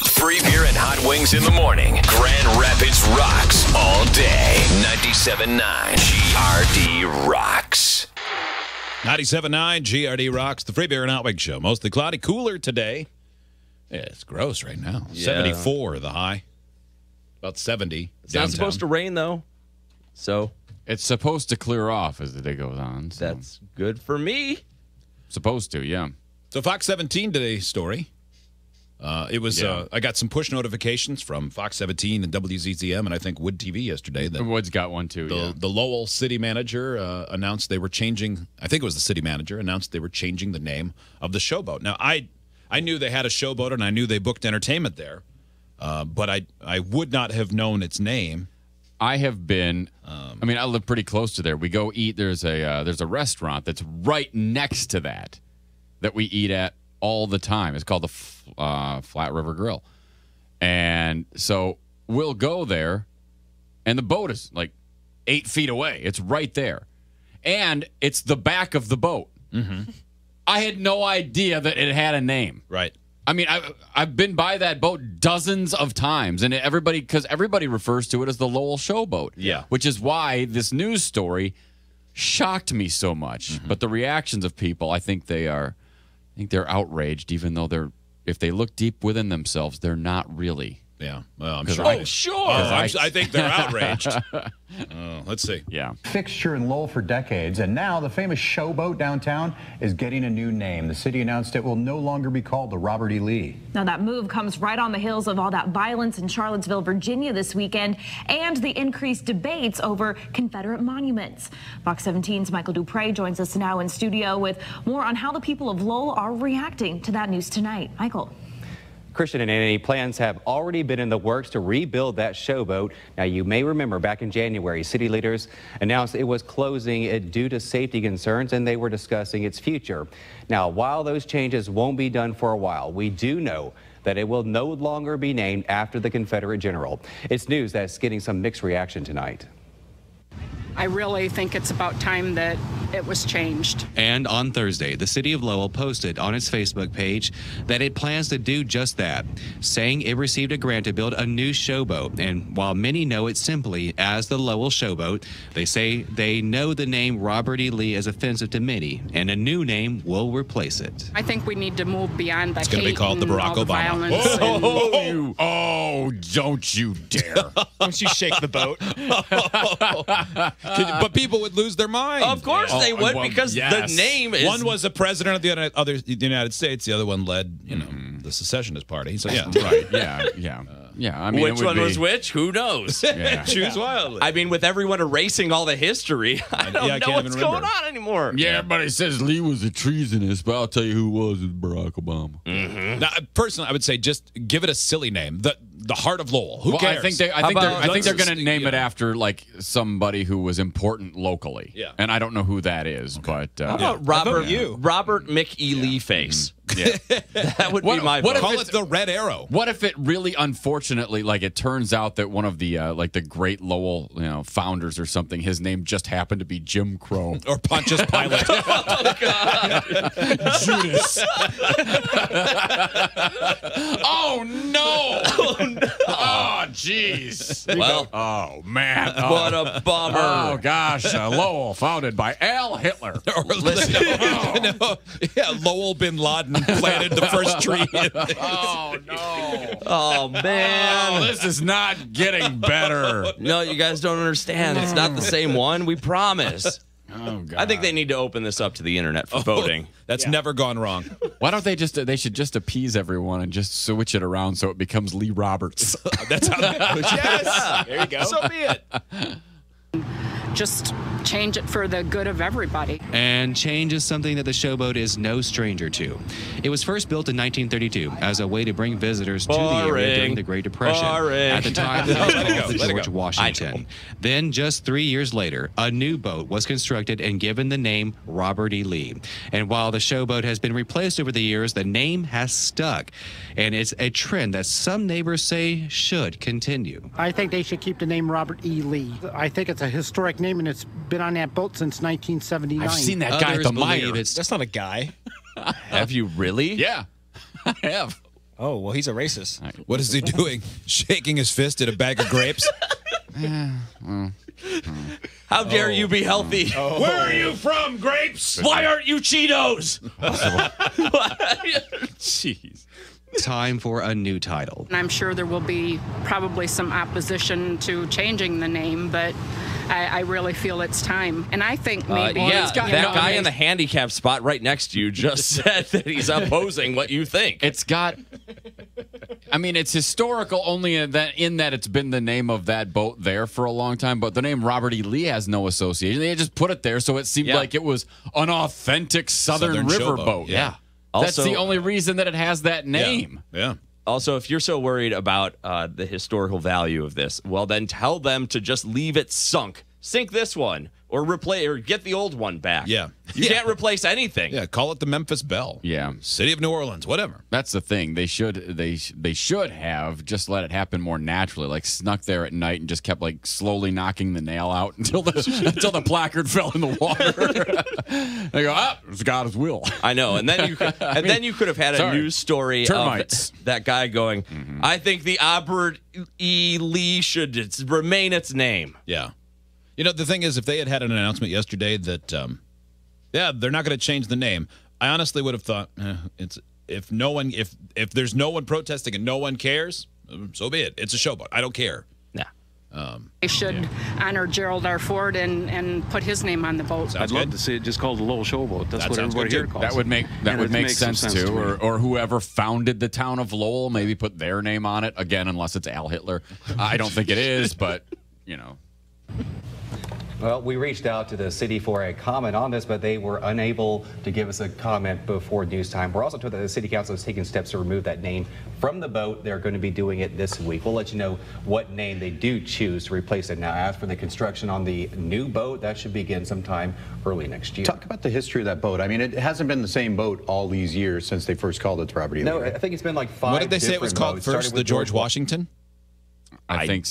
Free beer and hot wings in the morning. Grand Rapids rocks all day. 97.9 GRD rocks. 97.9 GRD rocks. The Free Beer and Hot Wings Show. Mostly cloudy, cooler today. Yeah, it's gross right now. Yeah. 74 the high. About 70 It's downtown. not supposed to rain, though. So It's supposed to clear off as the day goes on. So. that's good for me. Supposed to, yeah. So Fox 17 today's story. It was. Yeah. I got some push notifications from Fox 17 and WGRD-FM and I think Wood TV yesterday. That Wood's got one too. the Lowell city manager announced they were changing. I think it was the city manager announced they were changing the name of the Showboat. Now I knew they had a Showboat and I knew they booked entertainment there, but I would not have known its name. I have been. I mean, I live pretty close to there. We go eat. There's a restaurant that's right next to that we eat at all the time. It's called the Flat River Grill, and so we'll go there, and the boat is like 8 feet away. It's right there, and it's the back of the boat. Mm-hmm. I had no idea that it had a name. Right. I mean, I've been by that boat dozens of times, and because everybody refers to it as the Lowell Showboat. Yeah. Which is why this news story shocked me so much. Mm-hmm. But the reactions of people, I think they're outraged, even though if they look deep within themselves, they're not really. Yeah. Well, I'm sure. I think they're outraged. Let's see. Yeah. Fixture in Lowell for decades, and now the famous Showboat downtown is getting a new name. The city announced it will no longer be called the Robert E. Lee. Now that move comes right on the heels of all that violence in Charlottesville, Virginia this weekend and the increased debates over Confederate monuments. Fox 17's Michael Dupre joins us now in studio with more on how the people of Lowell are reacting to that news tonight. Michael. Christian and Annie, plans have already been in the works to rebuild that Showboat. Now, you may remember back in January, city leaders announced it was closing it due to safety concerns, and they were discussing its future. Now, while those changes won't be done for a while, we do know that it will no longer be named after the Confederate general. It's news that's getting some mixed reaction tonight. I really think it's about time that it was changed. And on Thursday, the city of Lowell posted on its Facebook page that it plans to do just that, saying it received a grant to build a new Showboat. And while many know it simply as the Lowell Showboat, they say they know the name Robert E. Lee is offensive to many, and a new name will replace it. I think we need to move beyond the It's going to be hate called the and Barack all the Obama. violence. Don't you dare. Don't you shake the boat. But people would lose their mind. Of course they would, because yes. the name is... One was the president of the United States. The other one led, the secessionist party. So yeah, Right. Yeah. I mean, which one was which? Who knows? Yeah. Choose wildly. I mean, with everyone erasing all the history, I don't know can't what's even going remember. on anymore. Yeah, everybody says Lee was a treasonous, but I'll tell you who was Barack Obama. Mm-hmm. Now, personally, I would say just give it a silly name. The Heart of Lowell. Who cares? I think they're going to name it after like somebody who was important locally. Yeah. And I don't know who that is, but How about Robert McElee Face? yeah. That would be my vote. Call it the Red Arrow. What if it really, unfortunately, like it turns out that one of the like the great Lowell, founders or something, his name just happened to be Jim Crow Or Pontius Pilate. Oh, God. Judas. Oh no! Oh jeez. Well, Oh man. what a bummer. Oh gosh, Lowell, founded by Al Hitler. Lowell bin Laden planted the first tree. Oh no! Oh, man. Oh, this is not getting better. No, you guys don't understand. It's not the same one. We promise. Oh God! I think they need to open this up to the internet for voting. That's never gone wrong. Why don't they should just appease everyone and just switch it around so it becomes Lee Roberts. That's how yes. There you go. So be it. Just change it for the good of everybody. And change is something that the Showboat is no stranger to. It was first built in 1932 as a way to bring visitors to the area during the Great Depression. At the time, it was called the George Washington. Then, just 3 years later, a new boat was constructed and given the name Robert E. Lee. And while the Showboat has been replaced over the years, the name has stuck. And it's a trend that some neighbors say should continue. I think they should keep the name Robert E. Lee. I think it's a historic name, and it's been on that boat since 1979. I've seen that guy at Others the believe mine. it's That's not a guy. Have you really? Yeah, I have. Oh, well, he's a racist. What is he doing? Shaking his fist at a bag of grapes? How dare you be healthy? Where are you from, grapes? Why aren't you Cheetos? Jeez. Time for a new title. And I'm sure there will be probably some opposition to changing the name, but I really feel it's time. And I think maybe... that guy in the handicap spot right next to you just said that he's opposing what you think. It's got... I mean, it's historical only in that it's been the name of that boat there for a long time, but the name Robert E. Lee has no association. They just put it there so it seemed like it was an authentic Southern River boat. Yeah. That's the only reason that it has that name. Yeah. Also, if you're so worried about the historical value of this, well, then tell them to just leave it sunk. Sink this one, or get the old one back. Yeah. You can't replace anything. Yeah, call it the Memphis Belle. Yeah. City of New Orleans, whatever. That's the thing. They should have just let it happen more naturally, like snuck there at night and just kept like slowly knocking the nail out until the placard fell in the water. They go, it's God's will. I know. And then you could have had a news story Termites. of that guy going, I think the Robert E. Lee should remain its name. Yeah. You know, the thing is, if they had an announcement yesterday that, they're not going to change the name, I honestly would have thought, if there's no one protesting and no one cares, so be it. It's a showboat. I don't care. Yeah. They should honor Gerald R. Ford and put his name on the boat. Sounds I'd love good. to see it just called the Lowell Showboat. That's what sounds everybody good, here too. calls That would make some sense to too, me. or whoever founded the town of Lowell, maybe put their name on it again, unless it's Al Hitler. I don't think it is, but you know. Well, we reached out to the city for a comment on this, but they were unable to give us a comment before news time. We're also told that the city council is taking steps to remove that name from the boat. They're going to be doing it this week. We'll let you know what name they do choose to replace it. Now, as for the construction on the new boat, that should begin sometime early next year. Talk about the history of that boat. I mean, it hasn't been the same boat all these years since they first called it the Robert E. Lee. No, I think it's been like 5 What did they say it was different called boats, first? starting The with George Washington? I think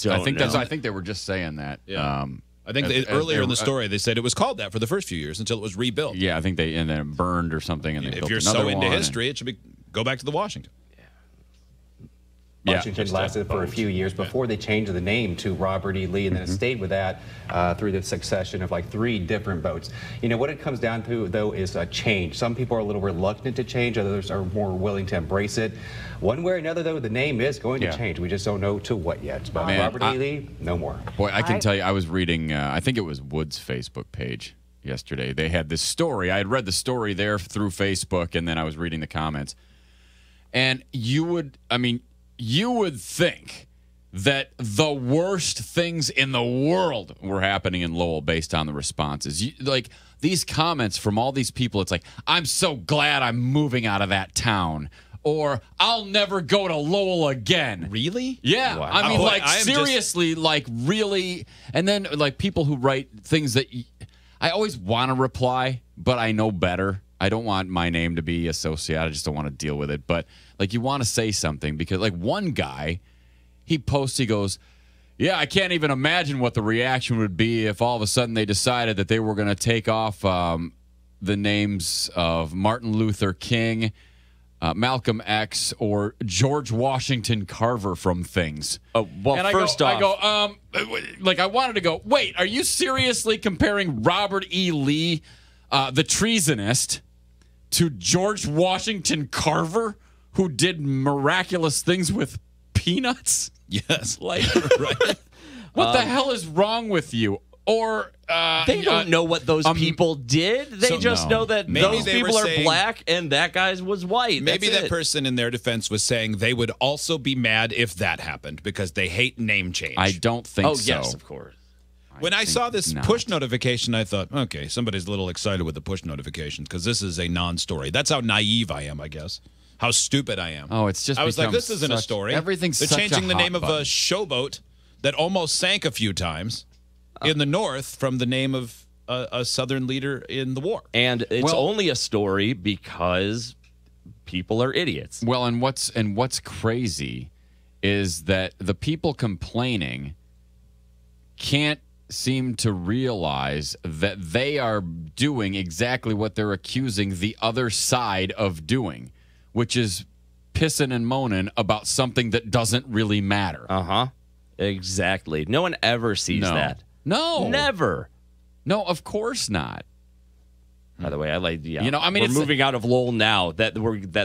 they were just saying that. Yeah. I think earlier in the story they said it was called that for the first few years until it was rebuilt. Yeah, I think and then it burned or something. And they if built you're another so into one history, it should go back to the Washington. Washington lasted for a few years before they changed the name to Robert E. Lee, and then it stayed with that through the succession of like 3 different boats. You know, what it comes down to, though, is a change. Some people are a little reluctant to change, others are more willing to embrace it. One way or another, though, the name is going to change. We just don't know to what yet. But Robert E. Lee, no more. Boy, I can tell you, I was reading, I think it was Wood's Facebook page yesterday. They had this story. I had read the story there through Facebook, and then I was reading the comments. And you would think that the worst things in the world were happening in Lowell based on the responses. Like these comments from all these people, it's like, I'm so glad I'm moving out of that town. Or I'll never go to Lowell again. Really? Yeah. Wow. I mean, seriously, really. And then like people who write things that I always want to reply, but I know better. I don't want my name to be associated. I just don't want to deal with it. But like you want to say something because like one guy, he posts, he goes, yeah, I can't even imagine what the reaction would be if all of a sudden they decided that they were going to take off the names of Martin Luther King, Malcolm X, or George Washington Carver from things. Oh, well, and I wanted to go, wait, are you seriously comparing Robert E. Lee, the treasonist, to George Washington Carver, who did miraculous things with peanuts? Yes. Like, right? What the hell is wrong with you? Or they don't know what those people did. They just know that those people are black and that guy was white. Maybe that person in their defense was saying they would also be mad if that happened because they hate name change. I don't think so. Oh, yes, of course. When I saw this push notification, I thought, okay, somebody's a little excited with the push notifications because this is a non-story. That's how naive I am, I guess. How stupid I am. Oh, it's just I was like, this isn't a story. Everything's They're changing the name of a showboat that almost sank a few times in the north from the name of a Southern leader in the war. And it's only a story because people are idiots. Well, and what's crazy is that the people complaining can't seem to realize that they are doing exactly what they're accusing the other side of doing, which is pissing and moaning about something that doesn't really matter. Exactly. No one ever sees that. No. Never. No, of course not. By the way, I like. Yeah, You know, I mean, we're it's- moving out of Lowell now that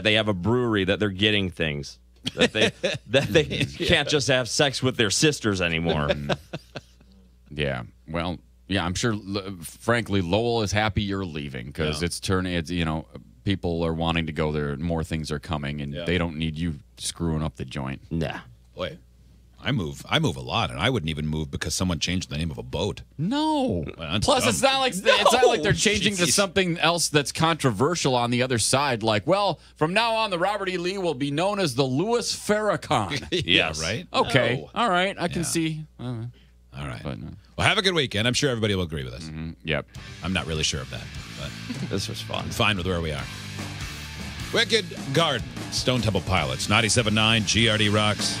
they have a brewery that they're getting things that they can't just have sex with their sisters anymore. Yeah. Well, yeah, I'm sure, frankly, Lowell is happy you're leaving because it's you know, people are wanting to go there. More things are coming, and they don't need you screwing up the joint. Nah. Boy, I move a lot, and I wouldn't even move because someone changed the name of a boat. No. Well, Plus, dumb. it's not like they're changing to something else that's controversial on the other side. Like, well, from now on, the Robert E. Lee will be known as the Louis Farrakhan. Yes. Right? Okay. No. All right. I can see. All right. But no. Well, have a good weekend. I'm sure everybody will agree with us. Yep. I'm not really sure of that, but This was fun. fine with where we are. Wicked Garden, Stone Temple Pilots, 97.9 GRD Rocks.